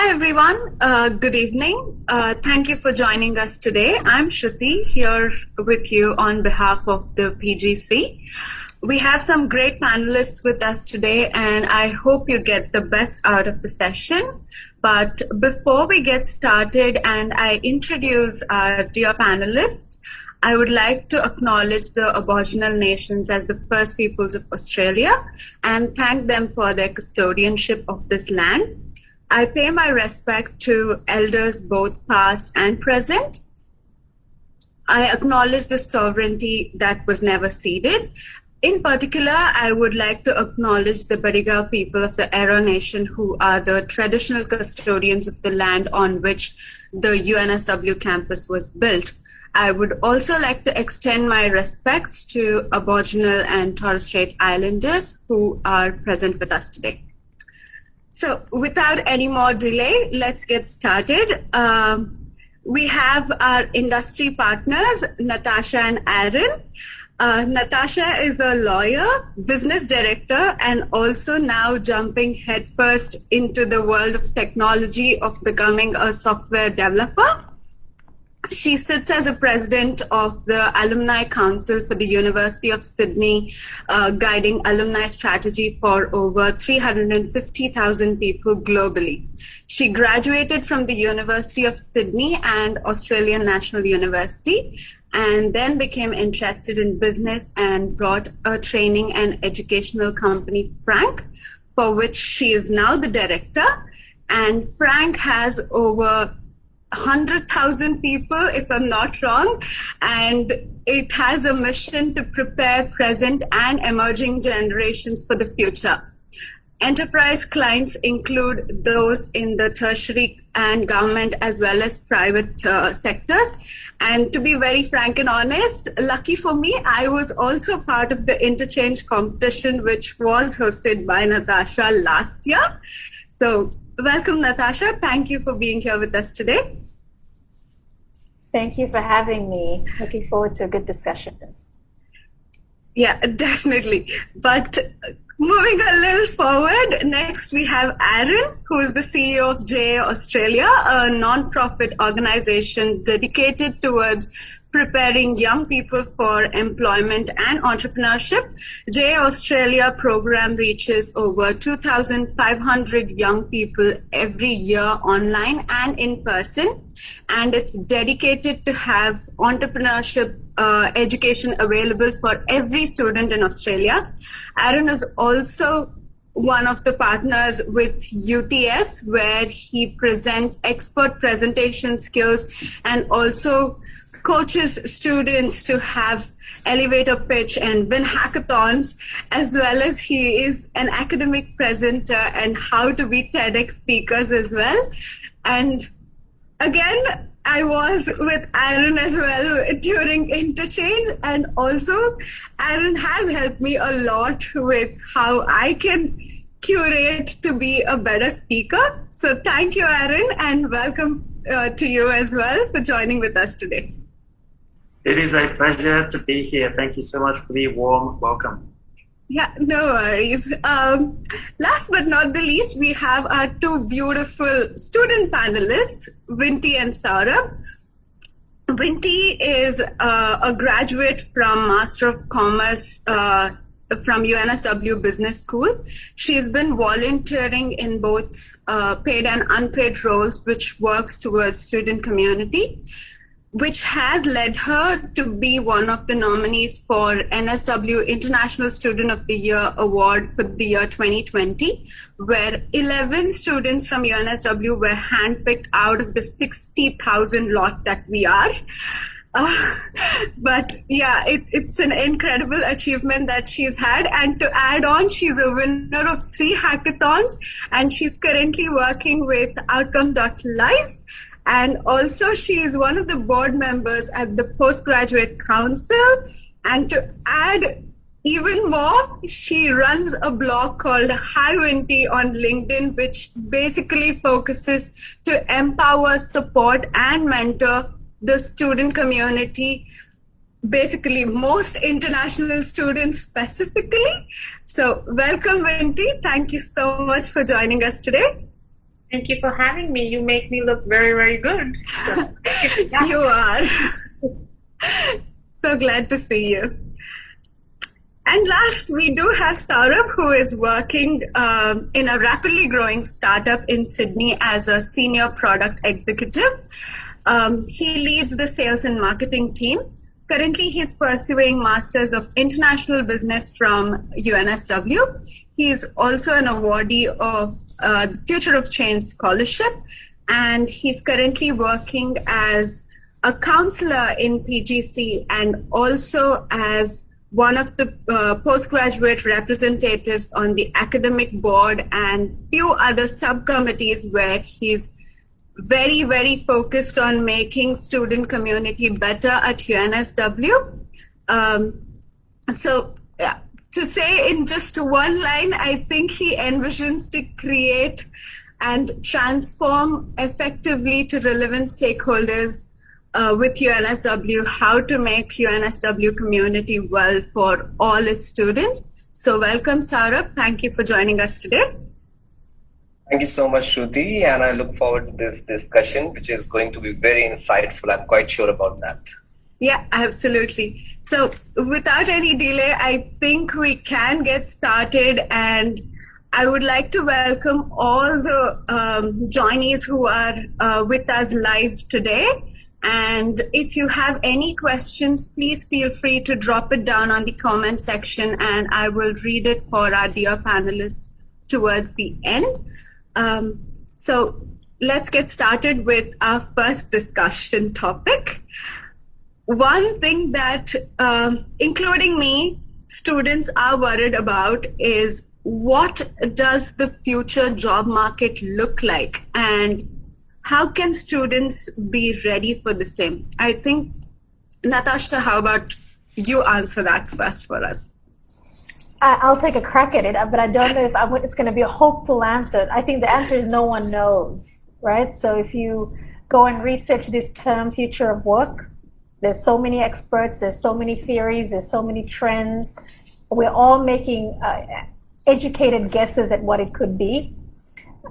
Hi everyone, good evening. Thank you for joining us today. I'm Shruti here with you on behalf of the PGC. We have some great panelists with us today and I hope you get the best out of the session. But before we get started and I introduce our dear panelists, I would like to acknowledge the Aboriginal nations as the first peoples of Australia and thank them for their custodianship of this land. I pay my respect to elders both past and present. I acknowledge the sovereignty that was never ceded. In particular, I would like to acknowledge the Badigal people of the Eora Nation who are the traditional custodians of the land on which the UNSW campus was built. I would also like to extend my respects to Aboriginal and Torres Strait Islanders who are present with us today. So without any more delay, let's get started. We have our industry partners, Natasha and Aaron. Natasha is a lawyer, business director, and also now jumping headfirst into the world of technology of becoming a software developer. She sits as a president of the Alumni Council for the University of Sydney, guiding alumni strategy for over 350,000 people globally. She graduated from the University of Sydney and Australian National University, and then became interested in business and brought a training and educational company, Frank, for which she is now the director. And Frank has over 100,000 people, if I'm not wrong, and it has a mission to prepare present and emerging generations for the future. Enterprise clients include those in the tertiary and government as well as private sectors. And to be very frank and honest, lucky for me, I was also part of the interchange competition, which was hosted by Natasha last year. So welcome, Natasha. Thank you for being here with us today. Thank you for having me. Looking forward to a good discussion. Yeah, definitely. But moving a little forward, next we have Aaron, who is the CEO of JA Australia, a non-profit organization dedicated towards preparing young people for employment and entrepreneurship. JA Australia program reaches over 2,500 young people every year online and in person. And it's dedicated to have entrepreneurship education available for every student in Australia. Aaron is also one of the partners with UTS, where he presents expert presentation skills and also coaches students to have elevator pitch and win hackathons, as well as he is an academic presenter and how to be TEDx speakers as well. And again, I was with Aaron as well during interchange, and also Aaron has helped me a lot with how I can curate to be a better speaker. So thank you, Aaron, and welcome to you as well for joining with us today. It is a pleasure to be here. Thank you so much for the warm welcome. Yeah, no worries. Last but not the least, we have our two beautiful student panelists, Vinti and Saurabh. Vinti is a graduate from Master of Commerce from UNSW Business School. She's been volunteering in both paid and unpaid roles, which works towards student community, which has led her to be one of the nominees for NSW International Student of the Year Award for the year 2020, where 11 students from UNSW were handpicked out of the 60,000 lot that we are. But yeah, it's an incredible achievement that she's had. And to add on, she's a winner of 3 hackathons, and she's currently working with Outcome.life. And also she is one of the board members at the Postgraduate Council. And to add even more, she runs a blog called Hi Vinti on LinkedIn, which basically focuses to empower, support, and mentor the student community, basically most international students specifically. So welcome, Vinti. Thank you so much for joining us today. Thank you for having me. You make me look very, very good. So, You are. So glad to see you. And last, we do have Saurabh, who is working in a rapidly growing startup in Sydney as a senior product executive. He leads the sales and marketing team. Currently, he's pursuing Masters of International Business from UNSW. He's also an awardee of the Future of Change Scholarship, and he's currently working as a counselor in PGC and also as one of the postgraduate representatives on the academic board and few other subcommittees where he's very, very focused on making student community better at UNSW. To say in just one line, I think he envisions to create and transform effectively to relevant stakeholders with UNSW, how to make UNSW community well for all its students. So welcome, Saurabh. Thank you for joining us today. Thank you so much, Shruti, and I look forward to this discussion, which is going to be very insightful. I'm quite sure about that. Yeah, absolutely. So without any delay, I think we can get started, and I would like to welcome all the joinees who are with us live today. And if you have any questions, please feel free to drop it down on the comment section, and I will read it for our dear panelists towards the end. So let's get started with our first discussion topic. One thing that, including me, students are worried about is what does the future job market look like, and how can students be ready for the same? I think, Natasha, how about you answer that first for us? I'll take a crack at it, but I don't know if it's going to be a hopeful answer. I think the answer is no one knows, right? So if you go and research this term, future of work, there's so many experts, there's so many theories, there's so many trends. We're all making educated guesses at what it could be.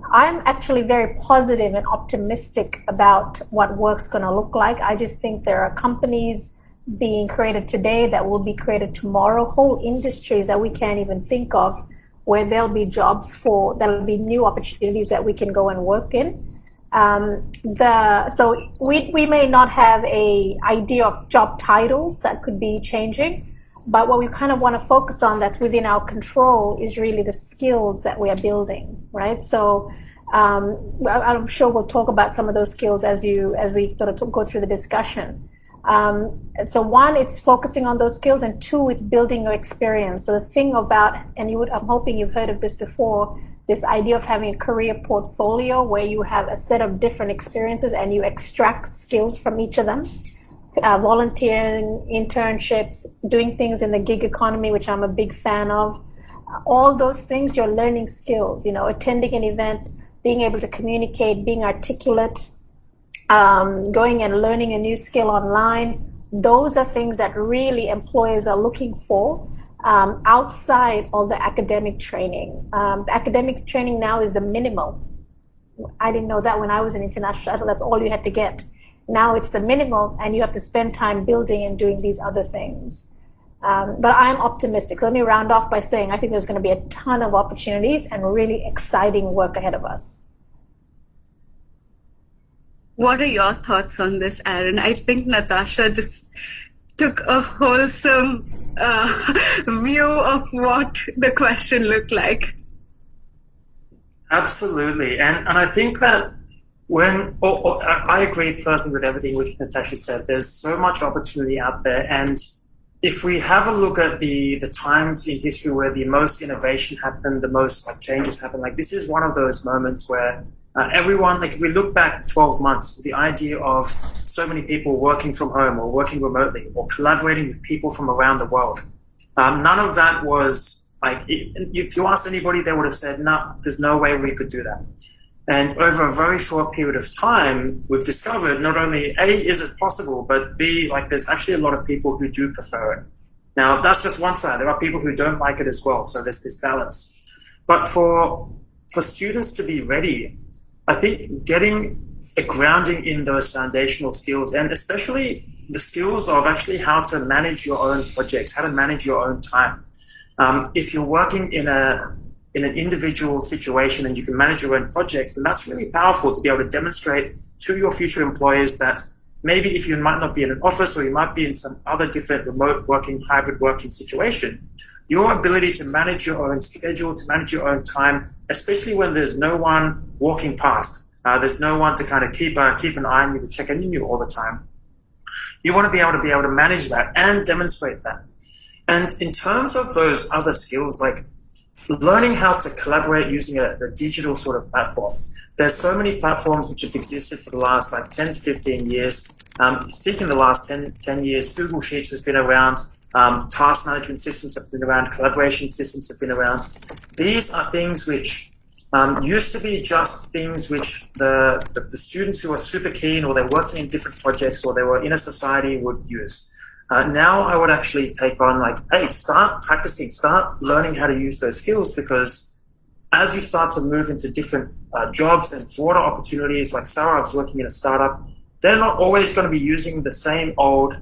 I'm actually very positive and optimistic about what work's going to look like. I just think there are companies being created today that will be created tomorrow, whole industries that we can't even think of, where there'll be jobs for, there'll be new opportunities that we can go and work in. So we may not have a idea of job titles that could be changing, but what we kind of want to focus on that's within our control is really the skills that we are building, right? So I'm sure we'll talk about some of those skills as we sort of go through the discussion. And so one, it's focusing on those skills, and two, it's building your experience. So the thing about, and I'm hoping you've heard of this before, this idea of having a career portfolio where you have a set of different experiences and you extract skills from each of them. Volunteering, internships, doing things in the gig economy, which I'm a big fan of. All those things, you're learning skills, attending an event, being able to communicate, being articulate, going and learning a new skill online. Those are things that really employers are looking for outside of the academic training. The academic training now is the minimal. I didn't know that when I was in international. I thought that's all you had to get. Now it's the minimal, and you have to spend time building and doing these other things. But I'm optimistic. So let me round off by saying I think there's going to be a ton of opportunities and really exciting work ahead of us. What are your thoughts on this, Aaron? I think Natasha just took a wholesome view of what the question looked like. Absolutely. And I think that I agree firstly with everything which Natasha said. There's so much opportunity out there. And if we have a look at the times in history where the most innovation happened, the most changes happened, this is one of those moments where everyone, if we look back 12 months, the idea of so many people working from home or working remotely or collaborating with people from around the world, none of that was if you asked anybody, they would have said, no, there's no way we could do that. And over a very short period of time, we've discovered not only A, is it possible, but B, there's actually a lot of people who do prefer it. Now, that's just one side. There are people who don't like it as well. So there's this balance. But for students to be ready, I think getting a grounding in those foundational skills, and especially the skills of actually how to manage your own projects, how to manage your own time. If you're working in an individual situation and you can manage your own projects, then that's really powerful to be able to demonstrate to your future employers that maybe if you might not be in an office or you might be in some other different remote working, hybrid working situation, your ability to manage your own schedule, to manage your own time, especially when there's no one walking past, there's no one to kind of keep an eye on you, to check in on you all the time. You want to be able to manage that and demonstrate that. And in terms of those other skills, like learning how to collaborate using a digital sort of platform. There's so many platforms which have existed for the last 10 to 15 years. Speaking of the last 10 years, Google Sheets has been around, task management systems have been around, collaboration systems have been around. These are things which used to be just things which the students who are super keen or they're working in different projects or they were in a society would use. Now I would actually take on hey, start practicing, start learning how to use those skills, because as you start to move into different jobs and broader opportunities, like Sarah was working in a startup, they're not always going to be using the same old,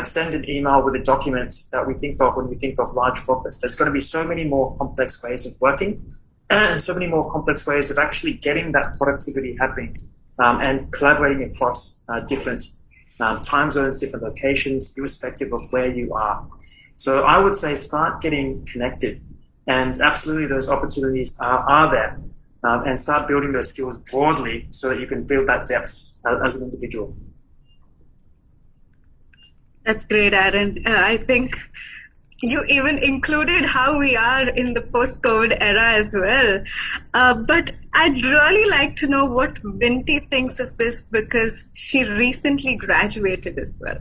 send an email with a document that we think of when we think of large corporates. There's going to be so many more complex ways of working and so many more complex ways of actually getting that productivity happening and collaborating across different time zones, different locations, irrespective of where you are. So I would say start getting connected, and absolutely those opportunities are there, and start building those skills broadly so that you can build that depth as an individual. That's great, Aaron. I think you even included how we are in the post-COVID era as well. But I'd really like to know what Vinti thinks of this, because she recently graduated as well.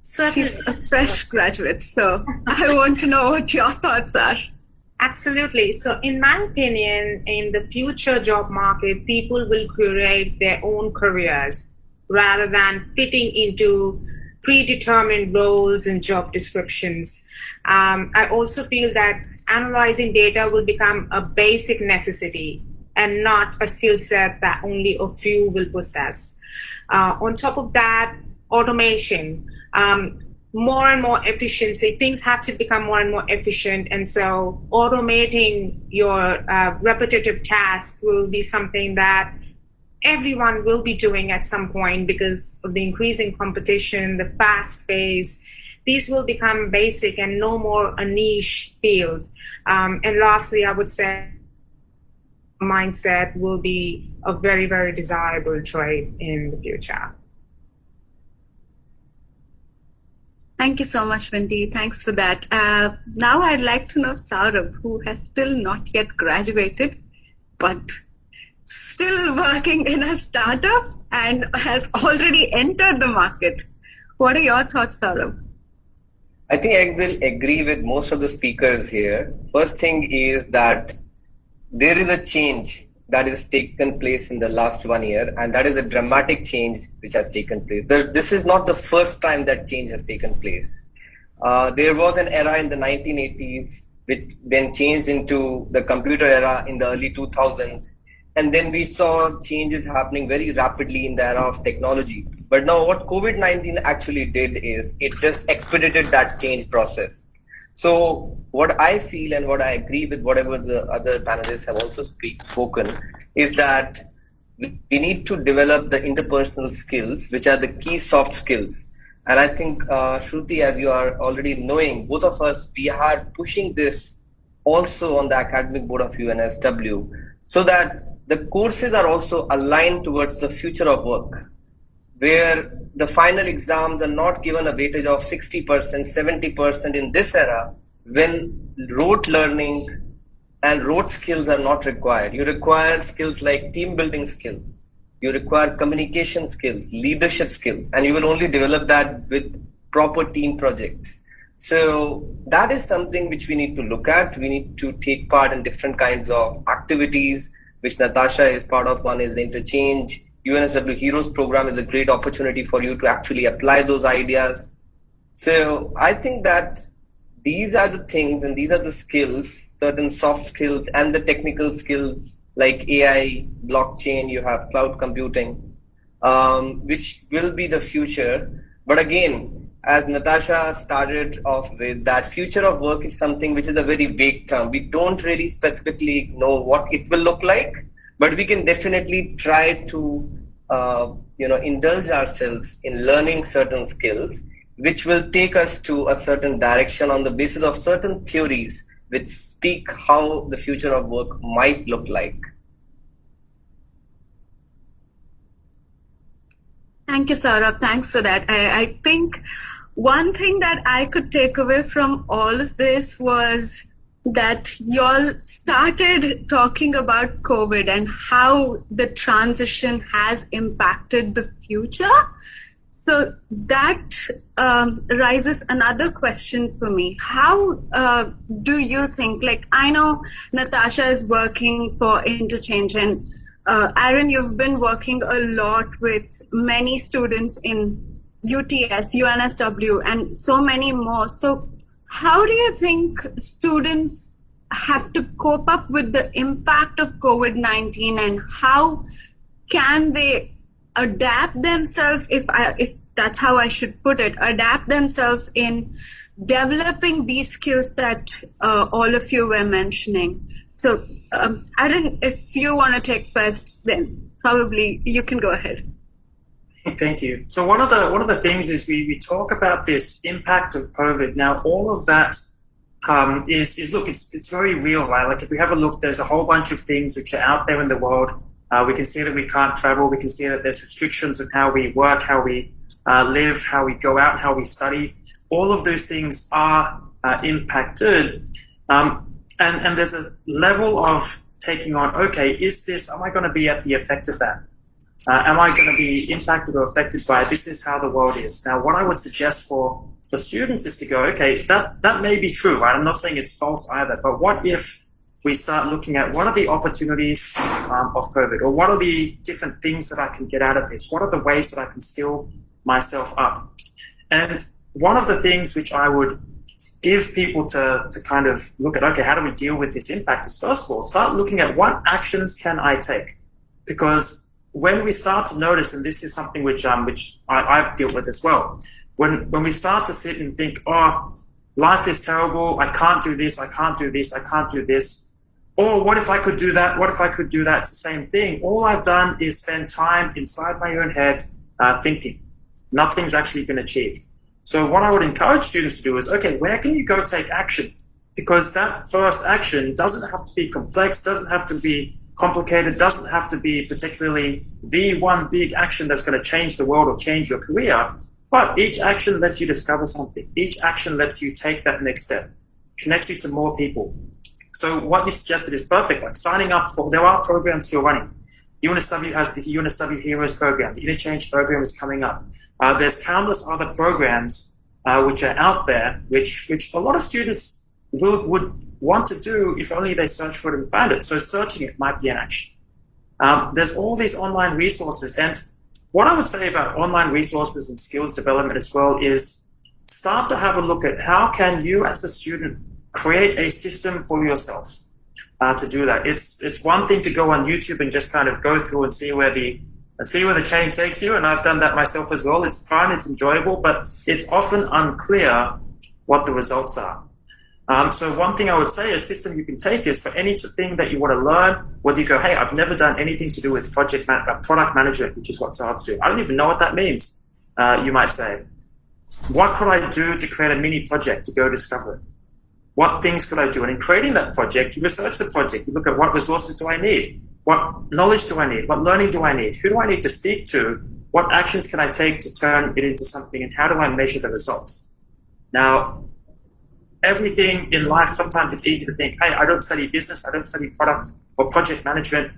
Certainly. She's a fresh graduate, so I want to know what your thoughts are. Absolutely. So in my opinion, in the future job market, people will curate their own careers rather than fitting into predetermined roles and job descriptions. I also feel that analyzing data will become a basic necessity and not a skill set that only a few will possess. On top of that, automation, more and more efficiency. Things have to become more and more efficient. And so automating your repetitive tasks will be something that everyone will be doing at some point because of the increasing competition, the fast pace. These will become basic and no more a niche field. And lastly, I would say mindset will be a very, very desirable trait in the future. Thank you so much, Vinti. Thanks for that. Now I'd like to know Saurabh, who has still not yet graduated, but still working in a startup and has already entered the market. What are your thoughts, Saurabh? I think I will agree with most of the speakers here. First thing is that there is a change that has taken place in the last 1 year, and that is a dramatic change which has taken place. This is not the first time that change has taken place. There was an era in the 1980s, which then changed into the computer era in the early 2000s. And then we saw changes happening very rapidly in the era of technology. But now what COVID-19 actually did is it just expedited that change process. So what I feel and what I agree with whatever the other panelists have also spoken is that we need to develop the interpersonal skills, which are the key soft skills. And I think, Shruti, as you are already knowing, both of us, we are pushing this also on the academic board of UNSW so that the courses are also aligned towards the future of work, where the final exams are not given a weightage of 60%, 70% in this era, when rote learning and rote skills are not required. You require skills like team building skills, you require communication skills, leadership skills, and you will only develop that with proper team projects. So that is something which we need to look at. We need to take part in different kinds of activities, which Natasha is part of. One is the Interchange. UNSW Heroes program is a great opportunity for you to actually apply those ideas. So I think that these are the things and these are the skills, certain soft skills and the technical skills like AI, blockchain, you have cloud computing, which will be the future. But again, as Natasha started off with, that future of work is something which is a very vague term. We don't really specifically know what it will look like, but we can definitely try to indulge ourselves in learning certain skills, which will take us to a certain direction on the basis of certain theories which speak how the future of work might look like. Thank you, Saurabh. Thanks for that. I think one thing that I could take away from all of this was that y'all started talking about COVID and how the transition has impacted the future. So that raises another question for me. How do you think, like, I know Natasha is working for Interchange, and Aaron, you've been working a lot with many students in UTS, UNSW, and so many more. So how do you think students have to cope up with the impact of COVID-19, and how can they adapt themselves, if that's how I should put it, adapt themselves in developing these skills that all of you were mentioning? So Aaron, if you want to take first, then probably you can go ahead. Thank you. So one of the things is we talk about this impact of COVID. Now, all of that is look, it's very real, right? Like if we have a look, there's a whole bunch of things which are out there in the world. We can see that we can't travel. We can see that there's restrictions on how we work, how we live, how we go out, how we study. All of those things are impacted. And there's a level of taking on, okay, am I going to be at the effect of that? Am I going to be impacted or affected by it? This is how the world is. Now, what I would suggest for students is to go, okay, that may be true, right? I'm not saying it's false either, but what if we start looking at what are the opportunities of COVID, or what are the different things that I can get out of this? What are the ways that I can skill myself up? And one of the things which I would give people to kind of look at, okay, how do we deal with this impact, is first of all, start looking at what actions can I take? Because when we start to notice, and this is something which I've dealt with as well, when we start to sit and think, oh, life is terrible, I can't do this, I can't do this, I can't do this, or what if I could do that, what if I could do that, it's the same thing. All I've done is spend time inside my own head thinking. Nothing's actually been achieved. So what I would encourage students to do is, okay, where can you go take action? Because that first action doesn't have to be complex, doesn't have to be complicated, doesn't have to be particularly the one big action that's going to change the world or change your career. But each action lets you discover something. Each action lets you take that next step, connects you to more people. So what you suggested is perfect, like signing up for, there are programs still running. UNSW has the UNSW Heroes program. The Interchange program is coming up. There's countless other programs which are out there, which a lot of students would want to do if only they search for it and find it. So searching it might be an action. There's all these online resources. And what I would say about online resources and skills development as well is start to have a look at how can you as a student create a system for yourself to do that. It's one thing to go on YouTube and just kind of go through and see where the chain takes you. And I've done that myself as well. It's fun, it's enjoyable, but it's often unclear what the results are. So one thing I would say, a system you can take is for anything that you want to learn, whether you go, hey, I've never done anything to do with product management, which is what Saurabh's doing. I don't even know what that means, you might say. What could I do to create a mini project to go discover it? What things could I do? And in creating that project, you research the project. You look at what resources do I need? What knowledge do I need? What learning do I need? Who do I need to speak to? What actions can I take to turn it into something? And how do I measure the results? Now, everything in life, sometimes it's easy to think, hey, I don't study business, I don't study product or project management.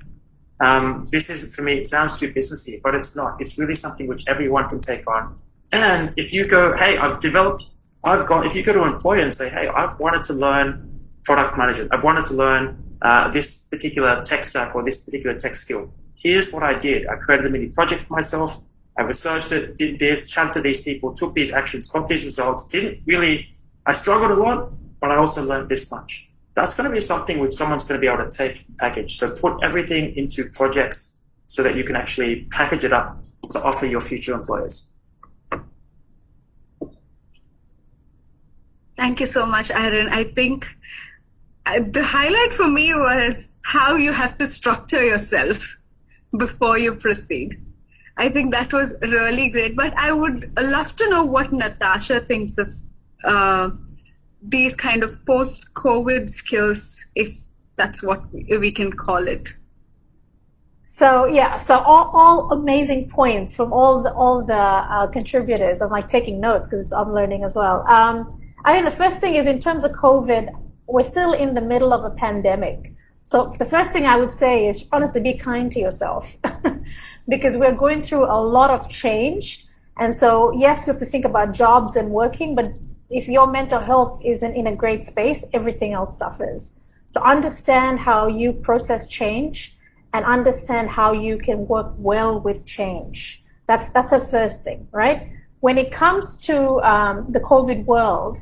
This isn't for me, it sounds too businessy, but it's not. It's really something which everyone can take on. And if you go, hey, if you go to an employer and say, hey, I've wanted to learn product management, I've wanted to learn this particular tech stack or this particular tech skill. Here's what I did. I created a mini project for myself. I researched it, did this, chatted to these people, took these actions, got these results, I struggled a lot, but I also learned this much. that's going to be something which someone's going to be able to take and package. So put everything into projects so that you can actually package it up to offer your future employers. Thank you so much, Aaron. I think the highlight for me was how you have to structure yourself before you proceed. I think that was really great, but I would love to know what Natasha thinks of these kind of post-COVID skills, if that's what we can call it. So yeah, so all amazing points from all the contributors. I'm like taking notes because I'm learning as well. I think the first thing is, in terms of COVID, we're still in the middle of a pandemic. So the first thing I would say is, honestly, be kind to yourself because we're going through a lot of change. And so, yes, we have to think about jobs and working, but if your mental health isn't in a great space, everything else suffers. So understand how you process change and understand how you can work well with change. That's the first thing, right? When it comes to the COVID world,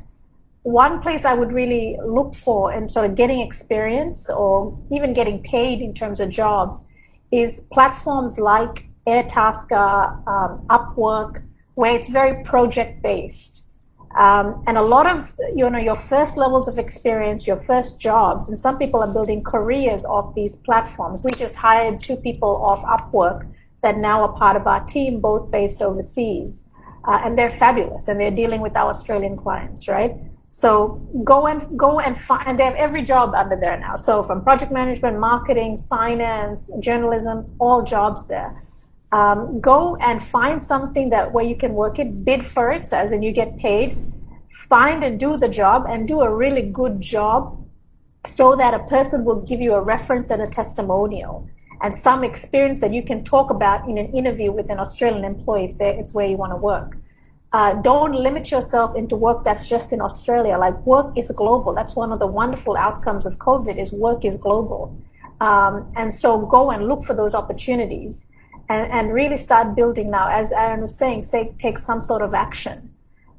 one place I would really look for in sort of getting experience or even getting paid in terms of jobs is platforms like Airtasker, Upwork, where it's very project-based. And a lot of, your first levels of experience, your first jobs, and some people are building careers off these platforms. We just hired 2 people off Upwork that now are part of our team, both based overseas. And they're fabulous, and they're dealing with our Australian clients, right? So go and find, and they have every job under there now. So from project management, marketing, finance, journalism, all jobs there. Go and find something where you can work it, bid for it, so as in you get paid, find and do the job and do a really good job so that a person will give you a reference and a testimonial and some experience that you can talk about in an interview with an Australian employee if it's where you want to work. Don't limit yourself into work that's just in Australia. Like, work is global. That's one of the wonderful outcomes of COVID, is work is global. And so go and look for those opportunities and really start building now. As Aaron was saying, take some sort of action.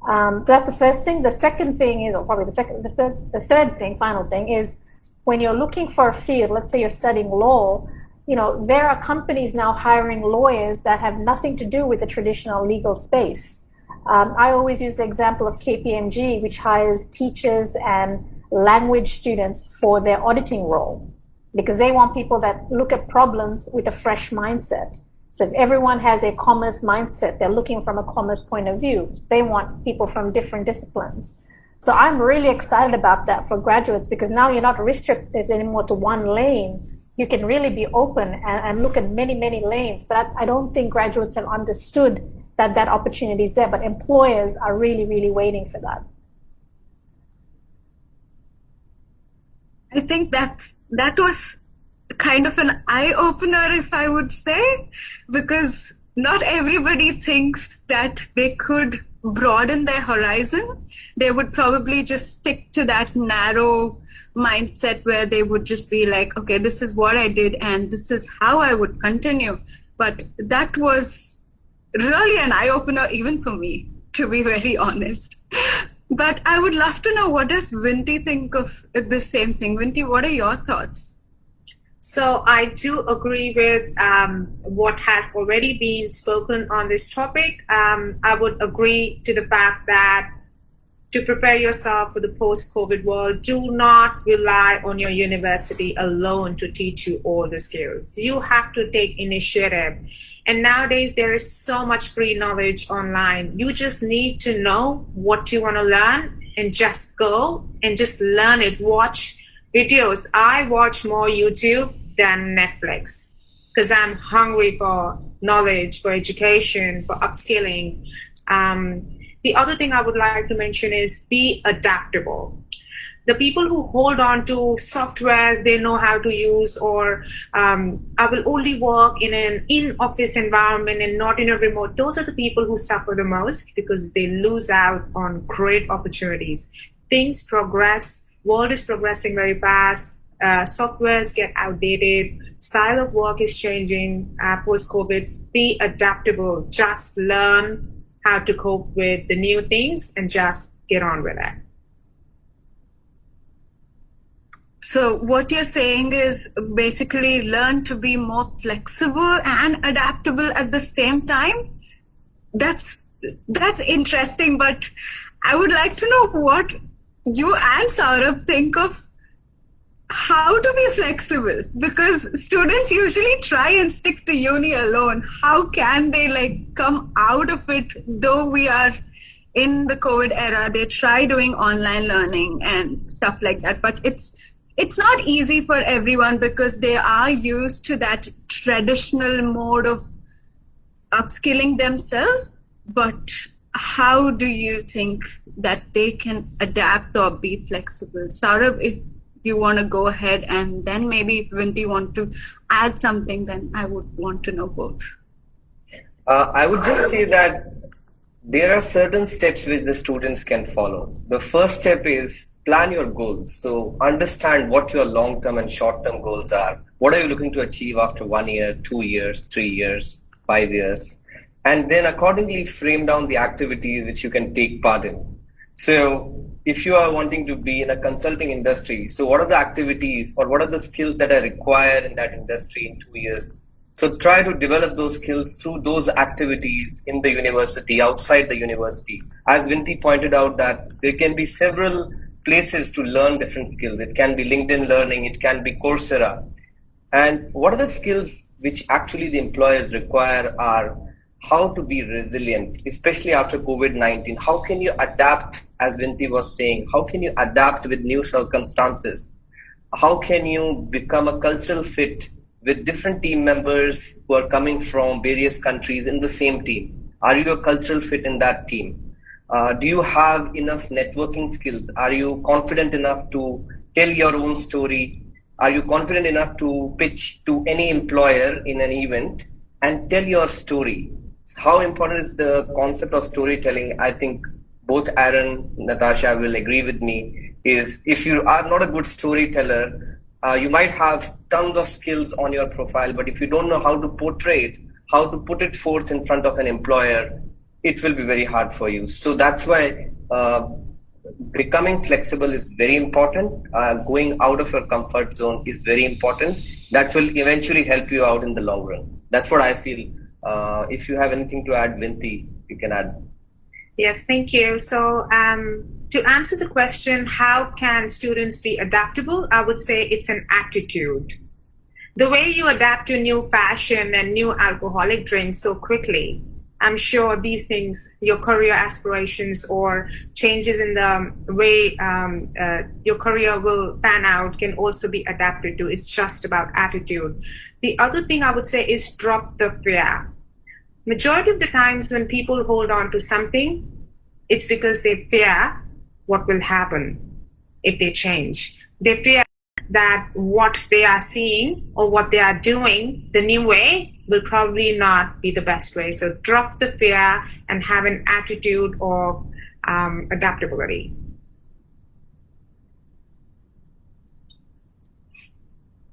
So that's the first thing. The second thing is, or probably the third thing, final thing is, when you're looking for a field, let's say you're studying law, there are companies now hiring lawyers that have nothing to do with the traditional legal space. I always use the example of KPMG, which hires teachers and language students for their auditing role, because they want people that look at problems with a fresh mindset. So if everyone has a commerce mindset, they're looking from a commerce point of view. So they want people from different disciplines. So I'm really excited about that for graduates, because now you're not restricted anymore to one lane. You can really be open and look at many, many lanes. But I don't think graduates have understood that opportunity is there. But employers are really, really waiting for that. I think that was kind of an eye-opener, if I would say, because not everybody thinks that they could broaden their horizon. They would probably just stick to that narrow mindset where they would just be like, okay, this is what I did and this is how I would continue. But that was really an eye-opener even for me, to be very honest. But I would love to know, what does Vinti think of the same thing? Vinti, what are your thoughts? So I do agree with what has already been spoken on this topic. I would agree to the fact that to prepare yourself for the post-COVID world, do not rely on your university alone to teach you all the skills. You have to take initiative. And nowadays, there is so much free knowledge online. You just need to know what you want to learn and just go and just learn it. Watch videos. I watch more YouTube than Netflix because I'm hungry for knowledge, for education, for upskilling. The other thing I would like to mention is be adaptable. The people who hold on to softwares they know how to use, or I will only work in an in-office environment and not in a remote, those are the people who suffer the most because they lose out on great opportunities. Things progress, world is progressing very fast, softwares get outdated, style of work is changing post-COVID. Be adaptable, just learn how to cope with the new things and just get on with it. So what you're saying is basically learn to be more flexible and adaptable at the same time. That's interesting, but I would like to know what you and Saurabh think of how to be flexible, because students usually try and stick to uni alone. How can they come out of it? Though we are in the COVID era, they try doing online learning and stuff like that, but it's not easy for everyone because they are used to that traditional mode of upskilling themselves. But how do you think that they can adapt or be flexible? Saurabh, if you want to go ahead, and then maybe if Vinti want to add something, then I would want to know both. I would just say that there are certain steps which the students can follow. The first step is plan your goals. So understand what your long-term and short-term goals are. What are you looking to achieve after 1 year, 2 years, 3 years, 5 years? And then accordingly frame down the activities which you can take part in. So if you are wanting to be in a consulting industry, so what are the activities or what are the skills that are required in that industry in 2 years? So try to develop those skills through those activities in the university, outside the university. As Vinti pointed out, that there can be several places to learn different skills. It can be LinkedIn Learning, it can be Coursera. And what are the skills which actually the employers require are how to be resilient, especially after COVID-19. How can you adapt, as Vinti was saying, how can you adapt with new circumstances? How can you become a cultural fit with different team members who are coming from various countries in the same team? Are you a cultural fit in that team? Do you have enough networking skills? Are you confident enough to tell your own story? Are you confident enough to pitch to any employer in an event and tell your story? How important is the concept of storytelling? I think both Aaron, Natasha will agree with me, is if you are not a good storyteller, you might have tons of skills on your profile, but if you don't know how to portray it, how to put it forth in front of an employer, it will be very hard for you. So that's why becoming flexible is very important. Going out of your comfort zone is very important. That will eventually help you out in the long run. That's what I feel. If you have anything to add, Vinti, you can add. Yes, thank you. So to answer the question, how can students be adaptable? I would say it's an attitude. The way you adapt to new fashion and new alcoholic drinks so quickly, I'm sure these things, your career aspirations or changes in the way your career will pan out can also be adapted to. It's just about attitude. The other thing I would say is drop the fear. Majority of the times when people hold on to something, it's because they fear what will happen if they change. They fear that what they are seeing or what they are doing the new way will probably not be the best way. So drop the fear and have an attitude of adaptability.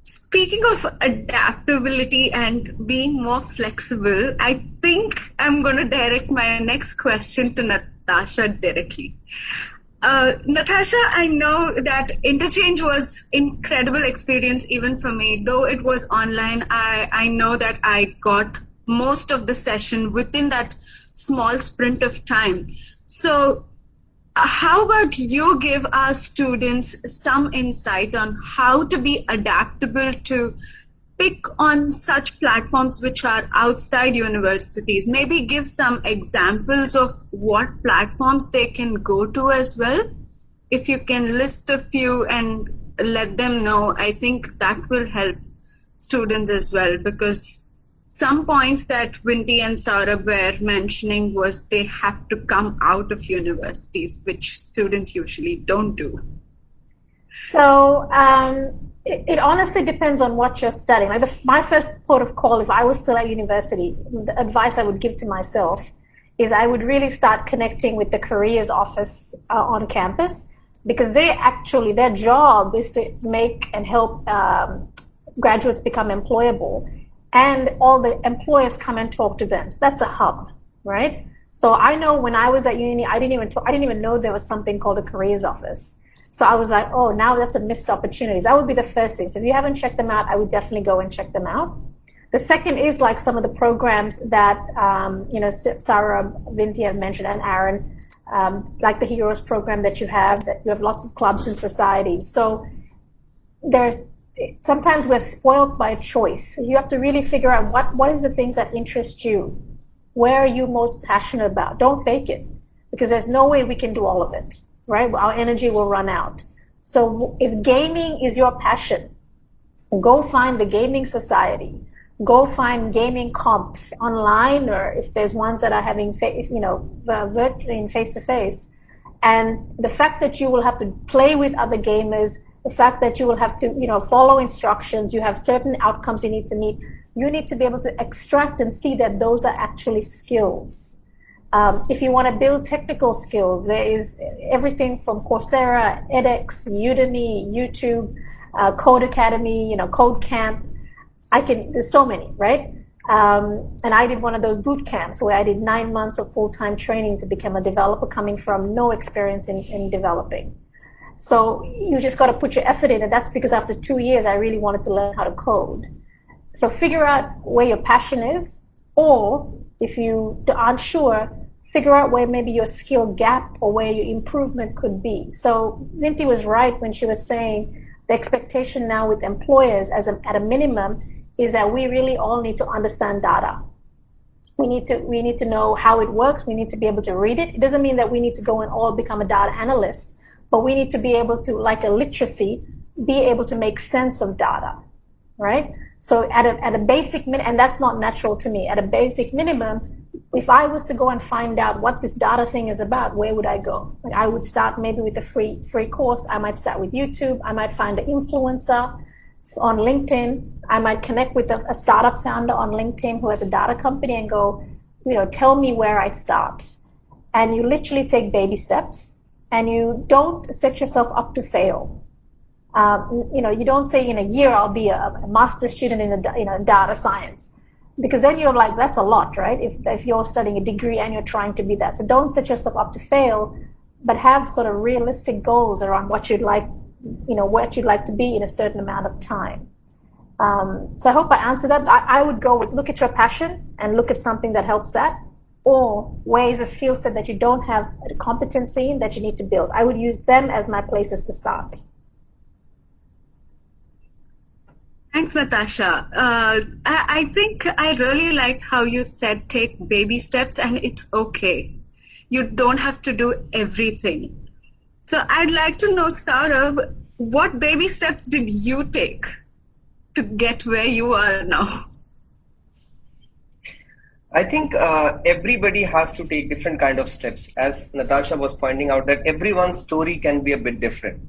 Speaking of adaptability and being more flexible, I think I'm going to direct my next question to Natasha directly. Natasha, I know that interchange was incredible experience even for me. Though it was online, I know that I got most of the session within that small sprint of time. So how about you give our students some insight on how to be adaptable to pick on such platforms which are outside universities? Maybe give some examples of what platforms they can go to as well. If you can list a few and let them know, I think that will help students as well, because some points that Vinti and Saurabh were mentioning was they have to come out of universities, which students usually don't do. So it honestly depends on what you're studying. Like my first port of call, if I was still at university, the advice I would give to myself is I would really start connecting with the careers office on campus, because their job is to make and help graduates become employable. And all the employers come and talk to them. So that's a hub, right? So I know when I was at uni, I didn't even know there was something called a careers office. So I was like, oh, now that's a missed opportunity. That would be the first thing. So if you haven't checked them out, I would definitely go and check them out. The second is like some of the programs that, Sarah, Vinti have mentioned, and Aaron, like the Heroes program that you have lots of clubs in society. So sometimes we're spoiled by choice. You have to really figure out what is the things that interest you. Where are you most passionate about? Don't fake it, because there's no way we can do all of it, right? Our energy will run out. So if gaming is your passion, go find the gaming society. Go find gaming comps online, or if there's ones that are having, virtually face-to-face. And the fact that you will have to play with other gamers, the fact that you will have to, follow instructions, you have certain outcomes you need to meet, you need to be able to extract and see that those are actually skills. If you want to build technical skills, there is everything from Coursera, edX, Udemy, YouTube, Code Academy, Code Camp. There's so many, right? And I did one of those boot camps where I did 9 months of full-time training to become a developer coming from no experience in developing. So you just got to put your effort in, and that's because after 2 years, I really wanted to learn how to code. So figure out where your passion is, or if you aren't sure, figure out where maybe your skill gap or where your improvement could be. So Vinti was right when she was saying the expectation now with employers at a minimum is that we really all need to understand data. We need to know how it works. We need to be able to read it. It doesn't mean that we need to go and all become a data analyst, but we need to be able to, like a literacy, be able to make sense of data, right? So at a basic minimum, and that's not natural to me, at a basic minimum, if I was to go and find out what this data thing is about, where would I go? Like I would start maybe with a free course. I might start with YouTube. I might find an influencer on LinkedIn. I might connect with a startup founder on LinkedIn who has a data company and go, tell me where I start. And you literally take baby steps, and you don't set yourself up to fail. You don't say in a year I'll be a master's student in data science. Because then you're like, that's a lot, right? If you're studying a degree and you're trying to be that. So don't set yourself up to fail, but have sort of realistic goals around what you'd like to be in a certain amount of time. So I hope I answered that. I would go with look at your passion and look at something that helps that, or where is a skill set that you don't have a competency in that you need to build. I would use them as my places to start. Thanks, Natasha. I think I really like how you said take baby steps, and it's okay. You don't have to do everything. So I'd like to know, Saurabh, what baby steps did you take to get where you are now? I think everybody has to take different kind of steps. As Natasha was pointing out, that everyone's story can be a bit different.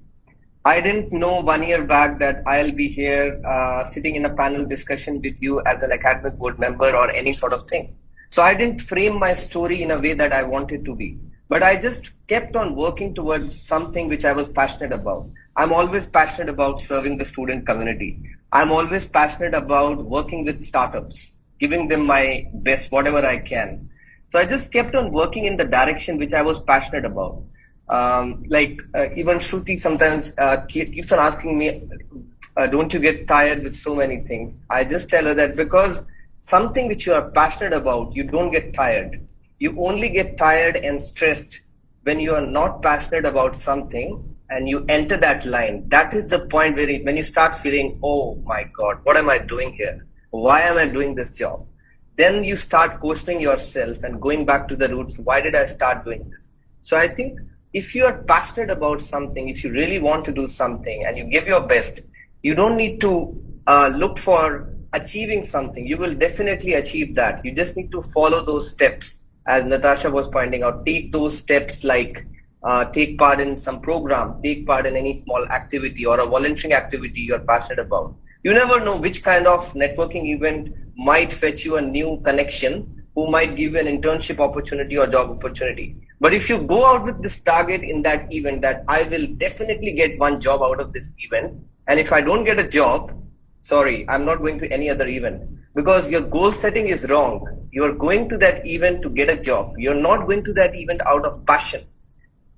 I didn't know 1 year back that I'll be here sitting in a panel discussion with you as an academic board member or any sort of thing. So I didn't frame my story in a way that I wanted to be. But I just kept on working towards something which I was passionate about. I'm always passionate about serving the student community. I'm always passionate about working with startups, giving them my best, whatever I can. So I just kept on working in the direction which I was passionate about. Even Shruti sometimes keeps on asking me, don't you get tired with so many things? I just tell her that because something which you are passionate about, you don't get tired. You only get tired and stressed when you are not passionate about something and you enter that line. That is the point where when you start feeling, oh my God, what am I doing here? Why am I doing this job? Then you start questioning yourself and going back to the roots. Why did I start doing this? So I think if you are passionate about something, if you really want to do something and you give your best, you don't need to look for achieving something. You will definitely achieve that. You just need to follow those steps. As Natasha was pointing out, take those steps like take part in some program, take part in any small activity or a volunteering activity you're passionate about. You never know which kind of networking event might fetch you a new connection, who might give you an internship opportunity or job opportunity. But if you go out with this target in that event that I will definitely get one job out of this event, and if I don't get a job, sorry, I'm not going to any other event, because your goal setting is wrong. You are going to that event to get a job. You're not going to that event out of passion.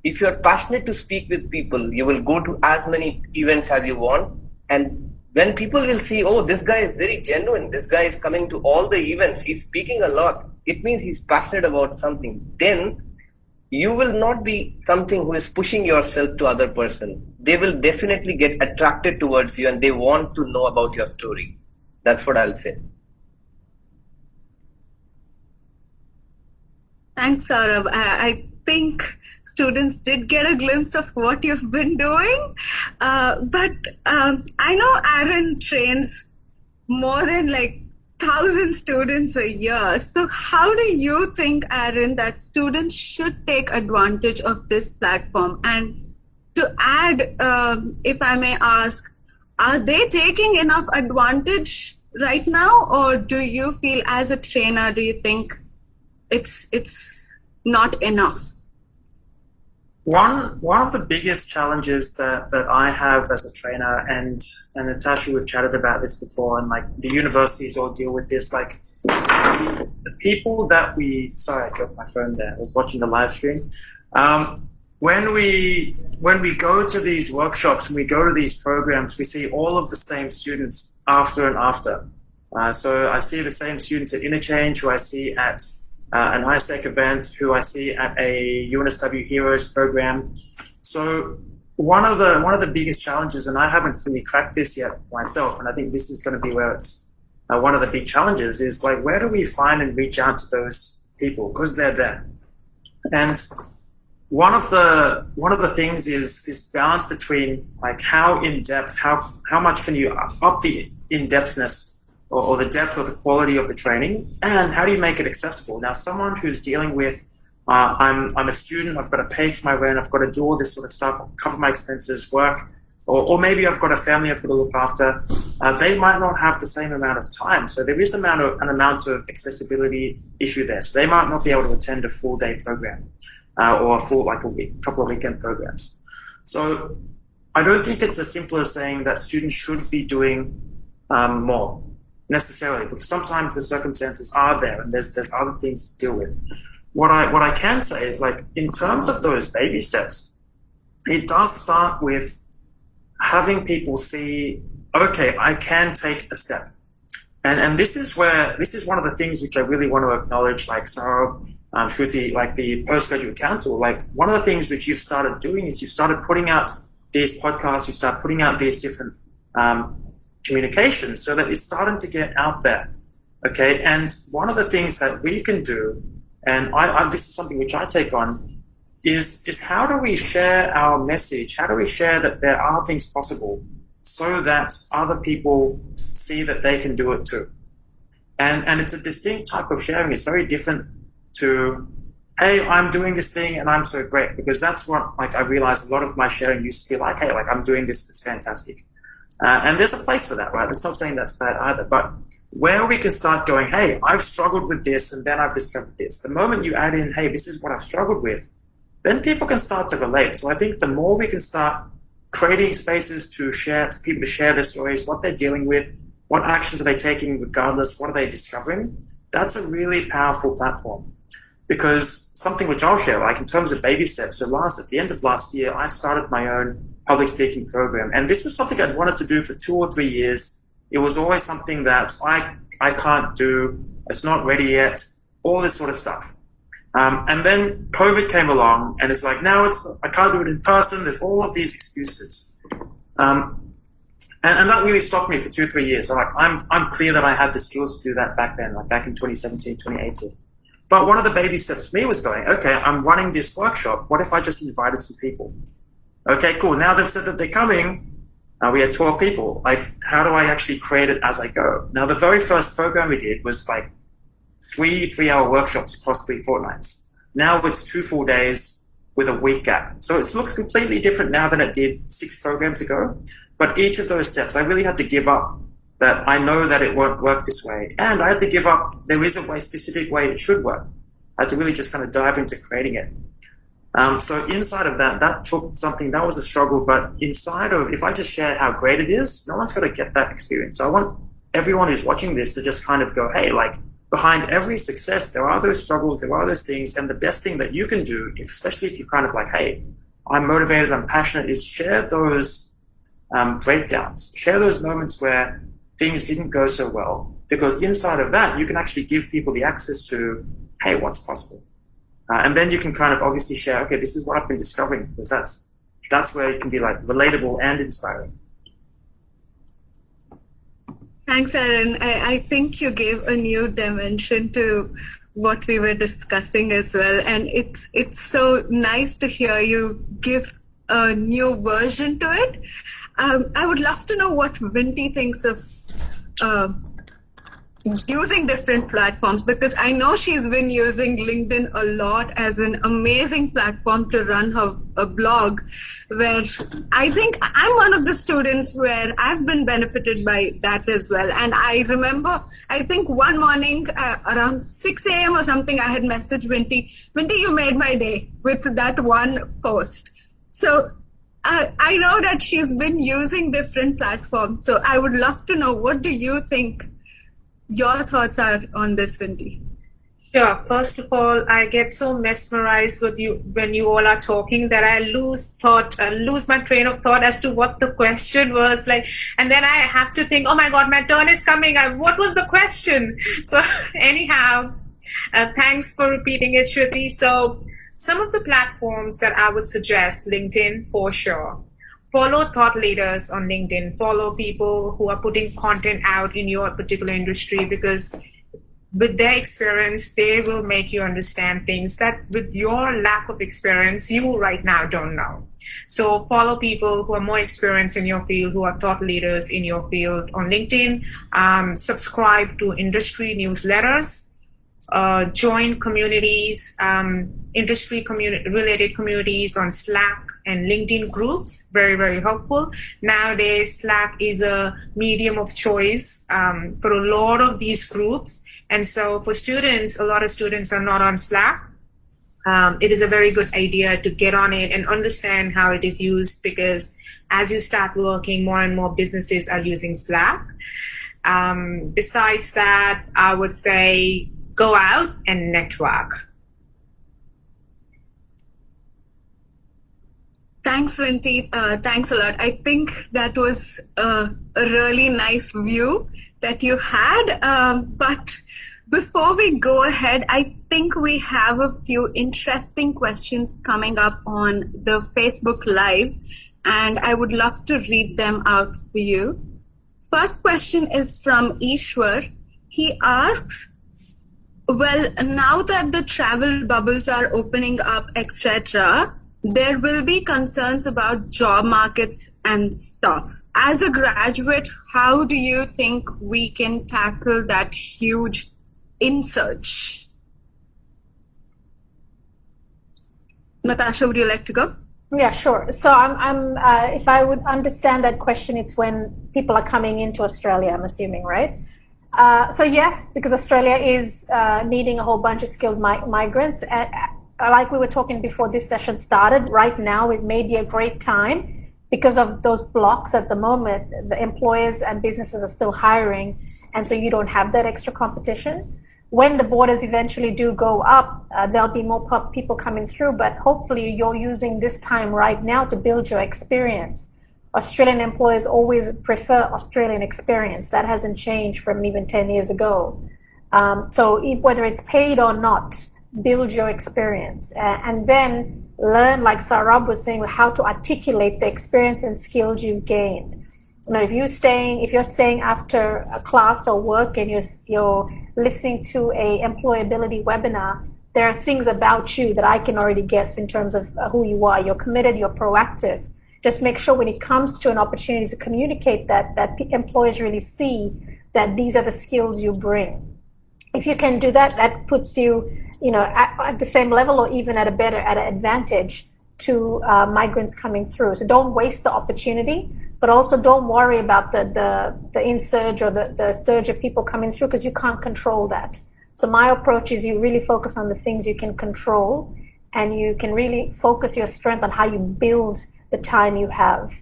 if you're passionate to speak with people, you will go to as many events as you want. And when people will see, oh, this guy is very genuine, this guy is coming to all the events, he's speaking a lot, it means he's passionate about something. Then you will not be something who is pushing yourself to other person. They will definitely get attracted towards you and they want to know about your story. That's what I'll say. Thanks, Saurabh. I think students did get a glimpse of what you've been doing. But I know Aaron trains more than like 1,000 students a year. So how do you think, Aaron, that students should take advantage of this platform? And to add, if I may ask, are they taking enough advantage right now? Or do you feel as a trainer, do you think it's not enough? One of the biggest challenges that I have as a trainer, and Natasha, we've chatted about this before, and like the universities all deal with this, like the people that we, sorry, I dropped my phone there, I was watching the live stream. When we go to these workshops and we go to these programs, we see all of the same students after and after. So I see the same students at Interchange, who I see at an ISEC event, who I see at a UNSW Heroes program. So one of the biggest challenges, and I haven't fully cracked this yet myself, and I think this is going to be where it's one of the big challenges, is like, where do we find and reach out to those people, because they're there. And one of the things is this balance between like how in depth, how much can you up the in-depthness or the depth or the quality of the training, and how do you make it accessible? Now, someone who's dealing with, I'm a student, I've got to pay for my rent, I've got to do all this sort of stuff, cover my expenses, work, or maybe I've got a family I've got to look after, they might not have the same amount of time. So there is an amount of accessibility issue there. So they might not be able to attend a full day program or a full, like couple of weekend programs. So I don't think it's as simple as saying that students should be doing more necessarily, because sometimes the circumstances are there and there's other things to deal with. What I can say is, like, in terms of those baby steps, it does start with having people see, okay, I can take a step. And this is one of the things which I really want to acknowledge, like Saurabh, Shruti, like the Postgraduate Council, like one of the things which you've started doing is you've started putting out these podcasts, you start putting out these different communication, so that it's starting to get out there. Okay, and one of the things that we can do, and I this is something which I take on, is how do we share our message? How do we share that there are things possible, so that other people see that they can do it too? And it's a distinct type of sharing. It's very different to, hey, I'm doing this thing and I'm so great, because that's what, like, I realized a lot of my sharing used to be like, hey, like, I'm doing this, it's fantastic. And there's a place for that, right? It's not saying that's bad either, but where we can start going, hey, I've struggled with this and then I've discovered this. The moment you add in, hey, this is what I've struggled with, then people can start to relate. So I think the more we can start creating spaces to share, for people to share their stories, what they're dealing with, what actions are they taking regardless, what are they discovering, that's a really powerful platform. Because something which I'll share, like in terms of baby steps, so at the end of last year, I started my own public speaking program. And this was something I'd wanted to do for 2 or 3 years. It was always something that I can't do, it's not ready yet, all this sort of stuff. And then COVID came along and it's like, now I can't do it in person, there's all of these excuses. And that really stopped me for 2 or 3 years. So like, I'm clear that I had the skills to do that back then, like back in 2017, 2018. But one of the baby steps for me was going, okay, I'm running this workshop. What if I just invited some people? Okay, cool. Now they've said that they're coming. We had 12 people. Like, how do I actually create it as I go? Now, the very first program we did was like 3-hour workshops across 3 fortnights. Now it's 2 full days with a week gap. So it looks completely different now than it did 6 programs ago. But each of those steps, I really had to give up that I know that it won't work this way. And I had to give up, there is a specific way it should work. I had to really just kind of dive into creating it. So inside of that took something, that was a struggle, but inside of, if I just share how great it is, no one's got to get that experience. So I want everyone who's watching this to just kind of go, hey, like behind every success, there are those struggles, there are those things. And the best thing that you can do, especially if you're kind of like, hey, I'm motivated, I'm passionate, is share those breakdowns, share those moments where things didn't go so well. Because inside of that, you can actually give people the access to, hey, what's possible? And then you can kind of obviously share, okay, this is what I've been discovering, because that's where it can be like relatable and inspiring. Thanks, Aaron. I think you gave a new dimension to what we were discussing as well. And it's so nice to hear you give a new version to it. I would love to know what Vinti thinks of using different platforms, because I know she's been using LinkedIn a lot as an amazing platform to run her blog, where I think I'm one of the students where I've been benefited by that as well. And I remember, I think one morning around 6 a.m. or something, I had messaged Vinti, you made my day with that one post. So I know that she's been using different platforms. So I would love to know, what do you think your thoughts are on this, Vinti? Sure. First of all, I get so mesmerized with you when you all are talking that I lose my train of thought as to what the question was like. And then I have to think, oh my God, my turn is coming. What was the question? So anyhow, thanks for repeating it, Shruti. So some of the platforms that I would suggest, LinkedIn for sure. Follow thought leaders on LinkedIn. Follow people who are putting content out in your particular industry, because with their experience, they will make you understand things that with your lack of experience, you right now don't know. So follow people who are more experienced in your field, who are thought leaders in your field on LinkedIn. Subscribe to industry newsletters. Join communities, industry related communities on Slack and LinkedIn groups. Very, very helpful. Nowadays, Slack is a medium of choice for a lot of these groups. And so for students, a lot of students are not on Slack. It is a very good idea to get on it and understand how it is used, because as you start working, more and more businesses are using Slack. Besides that, I would say go out and network. Thanks, Vinti. Thanks a lot. I think that was a really nice view that you had. But before we go ahead, I think we have a few interesting questions coming up on the Facebook Live, and I would love to read them out for you. First question is from Ishwar. He asks, well, now that the travel bubbles are opening up, etc., there will be concerns about job markets and stuff. As a graduate, how do you think we can tackle that huge in-search? Natasha, would you like to go? Yeah, sure. So I'm if I would understand that question, it's when people are coming into Australia, I'm assuming, right? So yes, because Australia is needing a whole bunch of skilled migrants. And like we were talking before this session started, right now it may be a great time because of those blocks at the moment. The employers and businesses are still hiring, and so you don't have that extra competition. When the borders eventually do go up, there'll be more people coming through, but hopefully you're using this time right now to build your experience. Australian employers always prefer Australian experience. That hasn't changed from even 10 years ago. So whether it's paid or not, build your experience and then learn, like Sarab was saying, how to articulate the experience and skills you've gained. You know, if you're staying after a class or work and you're listening to a employability webinar, there are things about you that I can already guess in terms of who you are. You're committed, you're proactive. Just make sure when it comes to an opportunity to communicate that employers really see that these are the skills you bring. If you can do that, that puts you, at the same level or even at an advantage to migrants coming through. So don't waste the opportunity, but also don't worry about the insurge or the surge of people coming through, because you can't control that. So my approach is you really focus on the things you can control, and you can really focus your strength on how you build the time you have.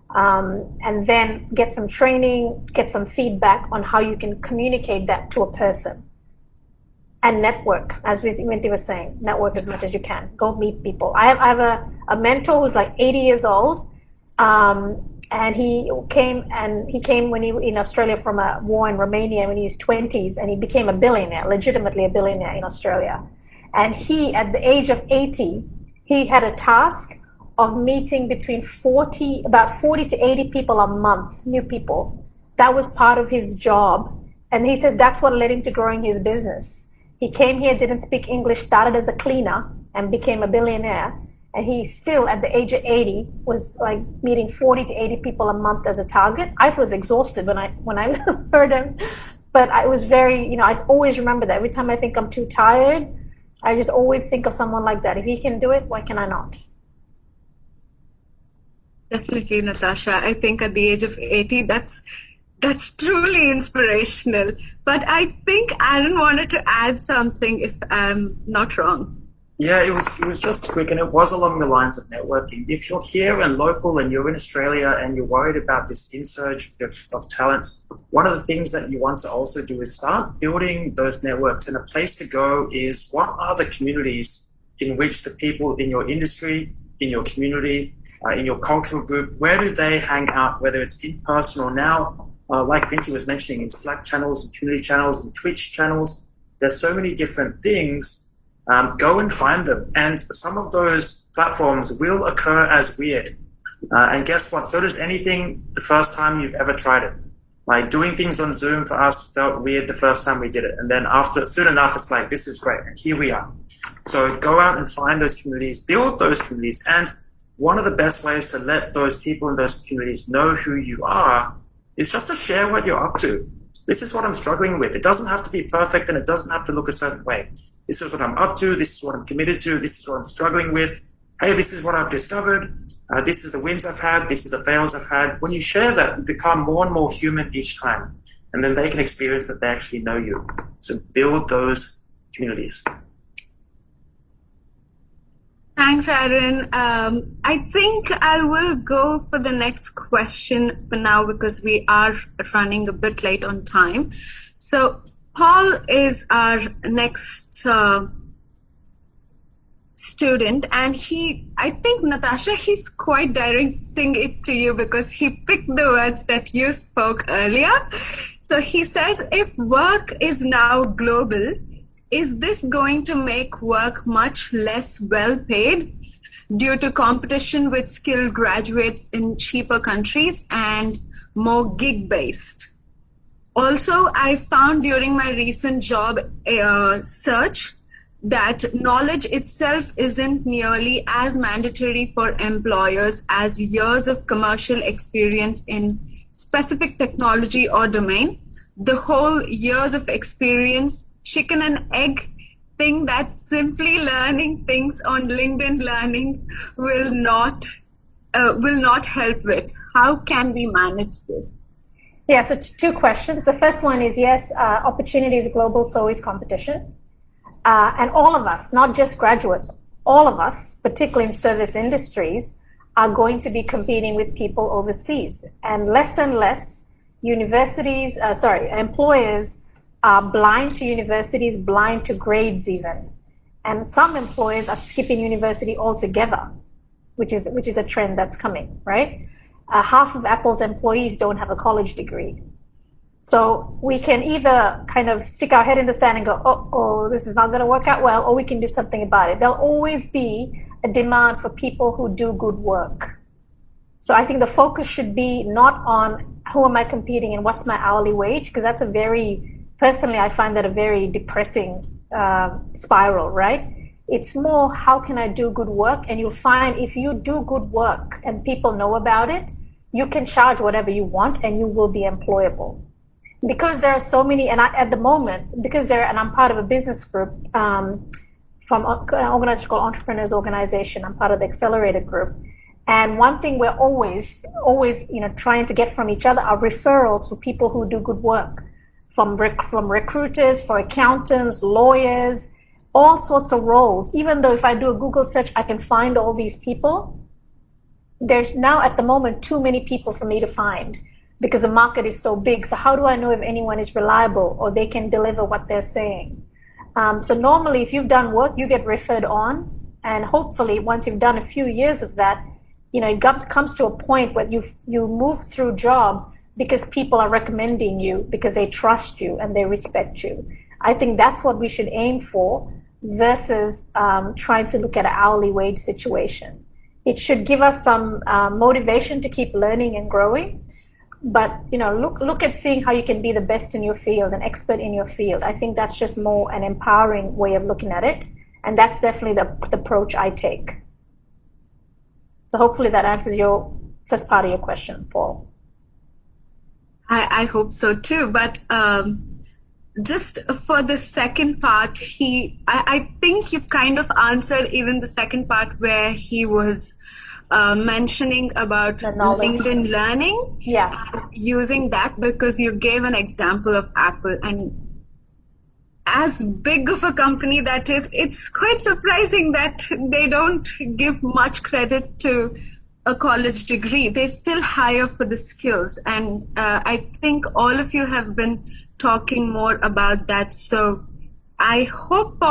and then get some training, get some feedback on how you can communicate that to a person. And network, as Winty was saying, network as much as you can. Go meet people. I have a mentor who's like 80 years old, and he came when he in Australia from a war in Romania when he was 20s, and he became a billionaire, legitimately a billionaire in Australia. And he, at the age of 80, he had a task of meeting about 40 to 80 people a month, new people. That was part of his job. And he says that's what led him to growing his business. He came here, didn't speak English, started as a cleaner, and became a billionaire. And he still, at the age of 80, was like meeting 40 to 80 people a month as a target. I was exhausted when I heard him, but I was very, I always remember that. Every time I think I'm too tired, I just always think of someone like that. If he can do it, why can I not? Definitely, Natasha. I think at the age of 80, that's truly inspirational. But I think Aaron wanted to add something, if I'm not wrong. Yeah, it was just quick, and it was along the lines of networking. If you're here and local and you're in Australia and you're worried about this insurge of talent, one of the things that you want to also do is start building those networks. And a place to go is, what are the communities in which the people in your industry, in your community, in your cultural group, where do they hang out, whether it's in person or now, like Vinci was mentioning, in Slack channels and community channels and Twitch channels. There's so many different things. Go and find them. And some of those platforms will occur as weird. And guess what? So does anything the first time you've ever tried it. Like doing things on Zoom for us felt weird the first time we did it. And then soon enough, it's like, this is great. And here we are. So go out and find those communities, build those communities. And one of the best ways to let those people in those communities know who you are is just to share what you're up to. This is what I'm struggling with. It doesn't have to be perfect, and it doesn't have to look a certain way. This is what I'm up to. This is what I'm committed to. This is what I'm struggling with. Hey, this is what I've discovered. This is the wins I've had. This is the fails I've had. When you share that, you become more and more human each time. And then they can experience that they actually know you. So build those communities. Thanks, Aaron. I think I will go for the next question for now because we are running a bit late on time. So Paul is our next student, and I think, Natasha, he's quite directing it to you because he picked the words that you spoke earlier. So he says, if work is now global, is this going to make work much less well paid due to competition with skilled graduates in cheaper countries and more gig based? Also, I found during my recent job search that knowledge itself isn't nearly as mandatory for employers as years of commercial experience in specific technology or domain. The whole years of experience, chicken and egg thing that simply learning things on LinkedIn Learning will not help with. How can we manage this? Yeah, so two questions. The first one is, yes, opportunity is global, so is competition. And all of us, not just graduates, all of us, particularly in service industries, are going to be competing with people overseas. And less employers are blind to universities, blind to grades even. And some employers are skipping university altogether, which is a trend that's coming, right? Half of Apple's employees don't have a college degree. So we can either kind of stick our head in the sand and go, oh, this is not going to work out well, or we can do something about it. There'll always be a demand for people who do good work. So I think the focus should be not on who am I competing and what's my hourly wage, because that's personally, I find that a very depressing spiral, right? It's more, how can I do good work? And you'll find if you do good work and people know about it, you can charge whatever you want and you will be employable. Because there are so many, and I'm part of a business group from an organization called Entrepreneurs Organization. I'm part of the Accelerator group. And one thing we're always, trying to get from each other are referrals for people who do good work. From recruiters, for accountants, lawyers, all sorts of roles. Even though if I do a Google search, I can find all these people, there's now at the moment too many people for me to find because the market is so big. So how do I know if anyone is reliable or they can deliver what they're saying? So normally if you've done work, you get referred on, and hopefully once you've done a few years of that, it comes to a point where you move through jobs because people are recommending you because they trust you and they respect you. I think that's what we should aim for versus trying to look at an hourly wage situation. It should give us some motivation to keep learning and growing. But look at seeing how you can be the best in your field, an expert in your field. I think that's just more an empowering way of looking at it, and that's definitely the approach I take. So hopefully that answers your first part of your question, Paul. I hope so too. But just for the second part, I think you kind of answered even the second part where he was mentioning about LinkedIn Learning, using that, because you gave an example of Apple, and as big of a company that is, it's quite surprising that they don't give much credit to a college degree. They still hire for the skills, and I think all of you have been talking more about that. So I hope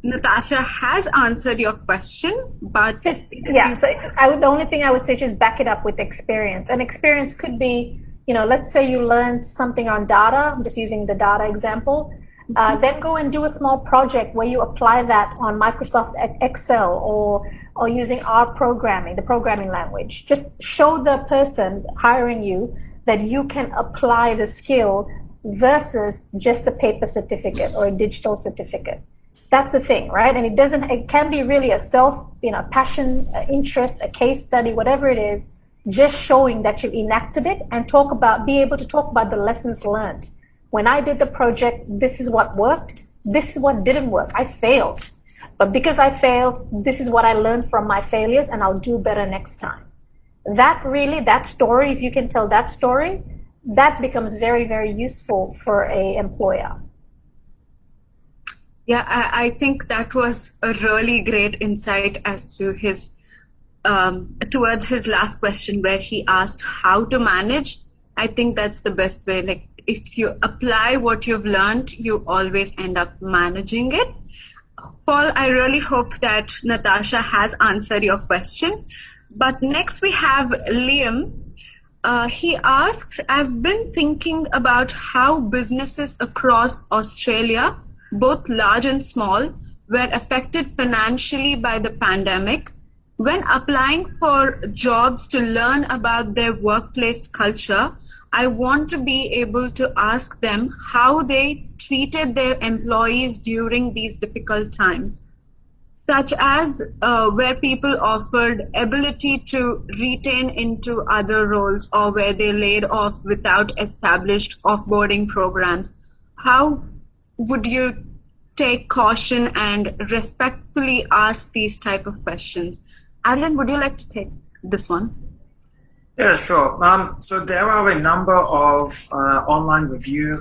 Natasha has answered your question, but so the only thing I would say, just back it up with experience. And experience could be, let's say you learned something on data. I'm just using the data example. Then go and do a small project where you apply that on Microsoft Excel or using R programming, the programming language. Just show the person hiring you that you can apply the skill versus just a paper certificate or a digital certificate. That's the thing, right? And it can be really a passion, interest, a case study, whatever it is, just showing that you enacted it and be able to talk about the lessons learned. When I did the project, this is what worked, this is what didn't work. I failed. But because I failed, this is what I learned from my failures, and I'll do better next time. That story, if you can tell that story, that becomes very, very useful for an employer. Yeah, I think that was a really great insight as to his towards his last question, where he asked how to manage. I think that's the best way. Like, if you apply what you've learned, you always end up managing it. Paul, I really hope that Natasha has answered your question. But next we have Liam. He asks, I've been thinking about how businesses across Australia, both large and small, were affected financially by the pandemic. When applying for jobs to learn about their workplace culture, I want to be able to ask them how they treated their employees during these difficult times, such as where people offered ability to retain into other roles, or where they laid off without established offboarding programs. How would you take caution and respectfully ask these type of questions? Adrian, would you like to take this one? Yeah, sure. So there are a number of online review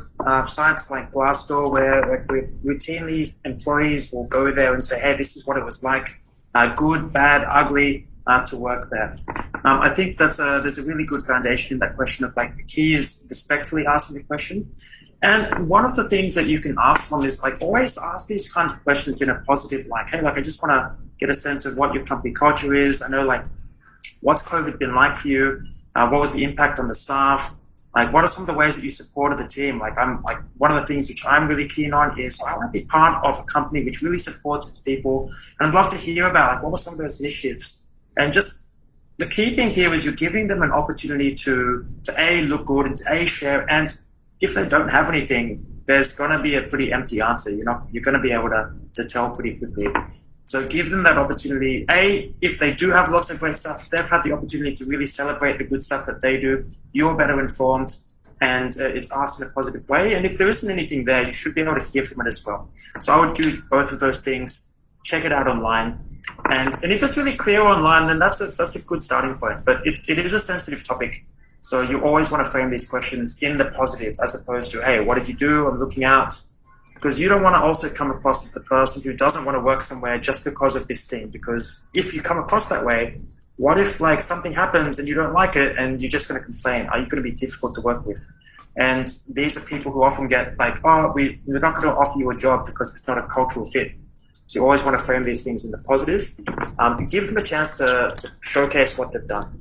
sites like Glassdoor where routinely employees will go there and say, hey, this is what it was like, good, bad, ugly, to work there. I think there's a really good foundation in that question of, like, the key is respectfully asking the question. And one of the things that you can ask them is, like, always ask these kinds of questions in a positive, like, hey, like, I just want to get a sense of what your company culture is. I know, like, what's COVID been like for you? What was the impact on the staff? Like, what are some of the ways that you supported the team? Like, one of the things which I'm really keen on is I want to be part of a company which really supports its people. And I'd love to hear about, like, what were some of those initiatives? And just the key thing here is you're giving them an opportunity to A, look good, and to A, share. And if they don't have anything, there's going to be a pretty empty answer. You're going to be able to tell pretty quickly. So give them that opportunity. A, if they do have lots of great stuff, they've had the opportunity to really celebrate the good stuff that they do. You're better informed, and it's asked in a positive way. And if there isn't anything there, you should be able to hear from it as well. So I would do both of those things. Check it out online. And if it's really clear online, then that's a good starting point. But it is a sensitive topic. So you always want to frame these questions in the positive, as opposed to, hey, what did you do? I'm looking out. Because you don't want to also come across as the person who doesn't want to work somewhere just because of this thing. Because if you come across that way, What if like something happens and you don't like it and you're just going to complain? Are you going to be difficult to work with? And these are people who often get like, oh, we're not going to offer you a job because it's not a cultural fit. So you always want to frame these things in the positive. Give them a chance to showcase what they've done.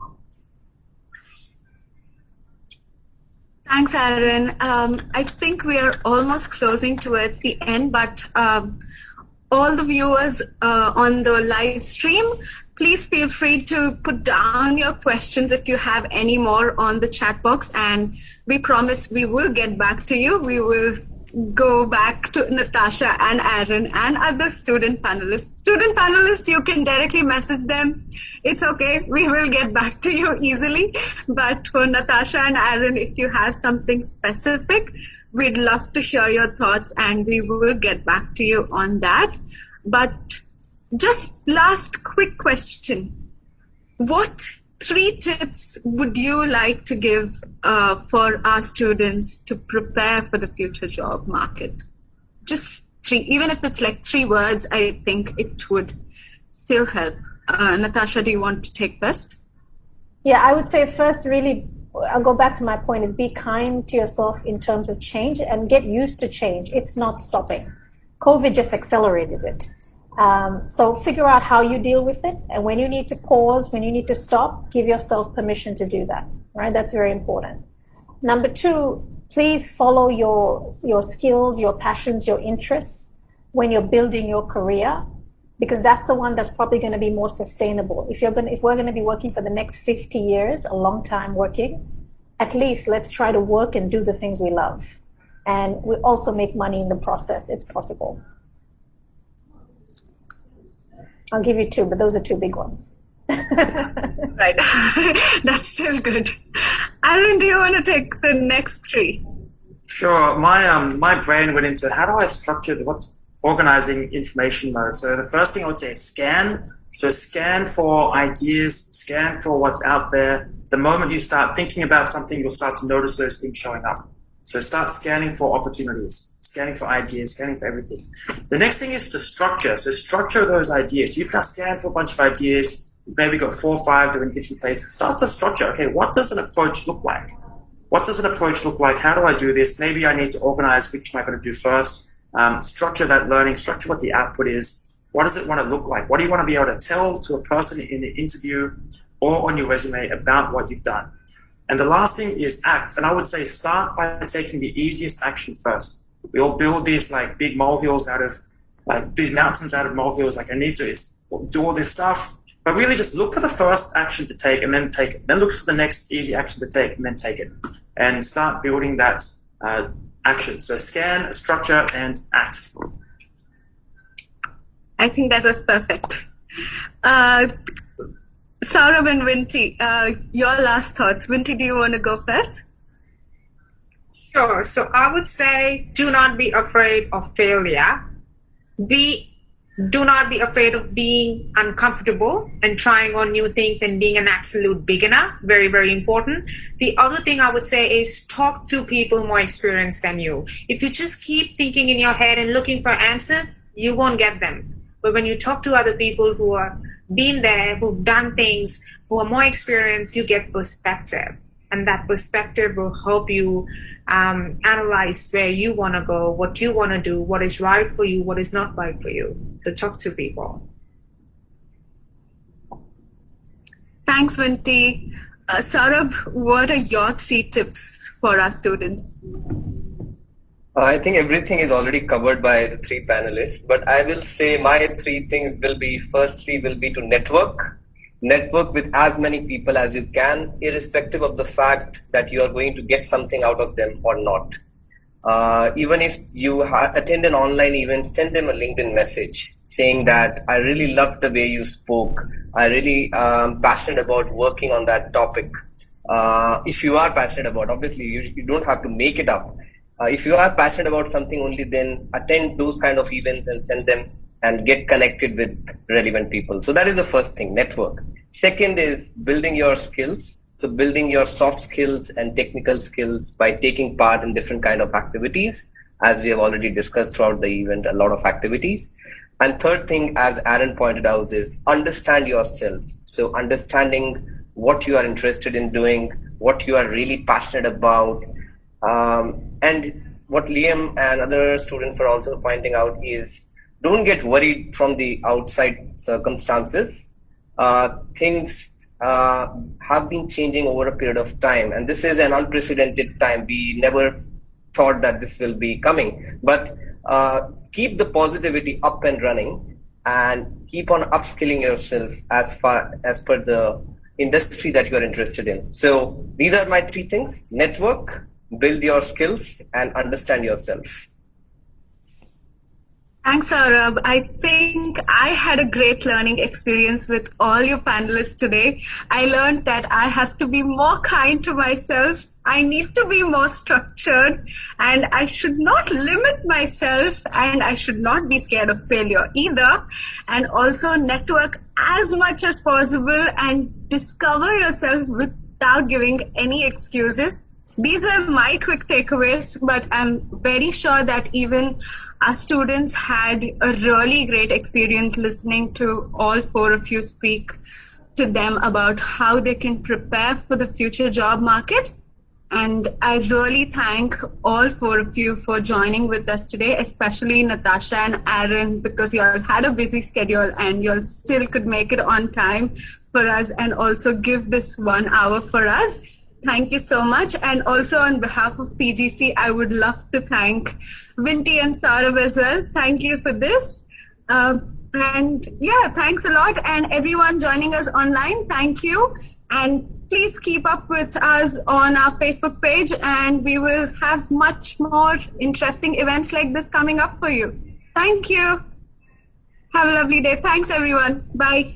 Thanks, Aaron. I think we are almost closing towards the end, but all the viewers on the live stream, please feel free to put down your questions if you have any more on the chat box, and we promise we will get back to you. We will go back to Natasha and Aaron and other student panelists. Student panelists, you can directly message them. It's okay. We will get back to you easily. But for Natasha and Aaron, if you have something specific, we'd love to share your thoughts and we will get back to you on that. But just last quick question. What 3 tips would you like to give for our students to prepare for the future job market? Just 3, even if it's like 3 words, I think it would still help. Natasha, do you want to take first? Yeah, I would say first, really, I'll go back to my point, is be kind to yourself in terms of change and get used to change. It's not stopping. COVID just accelerated it. So figure out how you deal with it. And when you need to pause, when you need to stop, give yourself permission to do that, right? That's very important. Number 2, please follow your skills, your passions, your interests when you're building your career, because that's the one that's probably going to be more sustainable. If we're going to be working for the next 50 years, a long time working, at least let's try to work and do the things we love. And we also make money in the process. It's possible. I'll give you 2, but those are 2 big ones. Right. That's still good. Aaron, do you want to take the next 3? Sure. My brain went into how do I structure what's organizing information mode. So the first thing I would say is scan. So scan for ideas, scan for what's out there. The moment you start thinking about something, you'll start to notice those things showing up. So start scanning for opportunities, scanning for ideas, scanning for everything. The next thing is to structure. So structure those ideas. You've now scanned for a bunch of ideas. You've maybe got 4 or 5 different places. Start to structure. Okay, what does an approach look like? What does an approach look like? How do I do this? Maybe I need to organize which am I going to do first. Structure that learning, structure what the output is. What does it want to look like? What do you want to be able to tell to a person in the interview or on your resume about what you've done? And the last thing is act. And I would say start by taking the easiest action first. We all build these like big molehills out of like these mountains out of molehills. Like I need to do all this stuff, but really just look for the first action to take and then take it. Then look for the next easy action to take and then take it, and start building that action. So scan, structure, and act. I think that was perfect. Saurabh and Vinti, your last thoughts. Vinti, do you want to go first? Sure. So I would say do not be afraid of failure. Do not be afraid of being uncomfortable and trying on new things and being an absolute beginner. Very, very important. The other thing I would say is talk to people more experienced than you. If you just keep thinking in your head and looking for answers, you won't get them. But when you talk to other people who are been there, who've done things, who are more experienced, you get perspective. And that perspective will help you analyze where you want to go, what you want to do, what is right for you, what is not right for you. So talk to people. Thanks, Vinti. Saurabh, what are your 3 tips for our students? I think everything is already covered by the 3 panelists, but I will say my 3 things will be, firstly will be to network with as many people as you can, irrespective of the fact that you are going to get something out of them or not. Even if you attend an online event, send them a LinkedIn message saying that I really loved the way you spoke. I really am passionate about working on that topic. If you are passionate about, obviously you don't have to make it up. If you are passionate about something only, then attend those kind of events and send them and get connected with relevant people. So that is the first thing, network. Second is building your skills. So building your soft skills and technical skills by taking part in different kind of activities. As we have already discussed throughout the event, a lot of activities. And third thing, as Aaron pointed out, is understand yourself. So understanding what you are interested in doing, what you are really passionate about, and what Liam and other students are also pointing out is don't get worried from the outside circumstances. Things have been changing over a period of time, and this is an unprecedented time. We never thought that this will be coming, but keep the positivity up and running and keep on upskilling yourself as per the industry that you are interested in. So these are my three things: network, build your skills, and understand yourself. Thanks, Saurabh. I think I had a great learning experience with all your panelists today. I learned that I have to be more kind to myself. I need to be more structured, and I should not limit myself, and I should not be scared of failure either. And also network as much as possible and discover yourself without giving any excuses. These are my quick takeaways, but I'm very sure that even our students had a really great experience listening to all four of you speak to them about how they can prepare for the future job market. And I really thank all four of you for joining with us today, especially Natasha and Aaron, because you all had a busy schedule and you all still could make it on time for us and also give this 1 hour for us. Thank you so much. And also on behalf of PGC, I would love to thank Vinti and Saurabh as well. Thank you for this. And yeah, thanks a lot. And everyone joining us online, thank you. And please keep up with us on our Facebook page, and we will have much more interesting events like this coming up for you. Thank you. Have a lovely day. Thanks, everyone. Bye.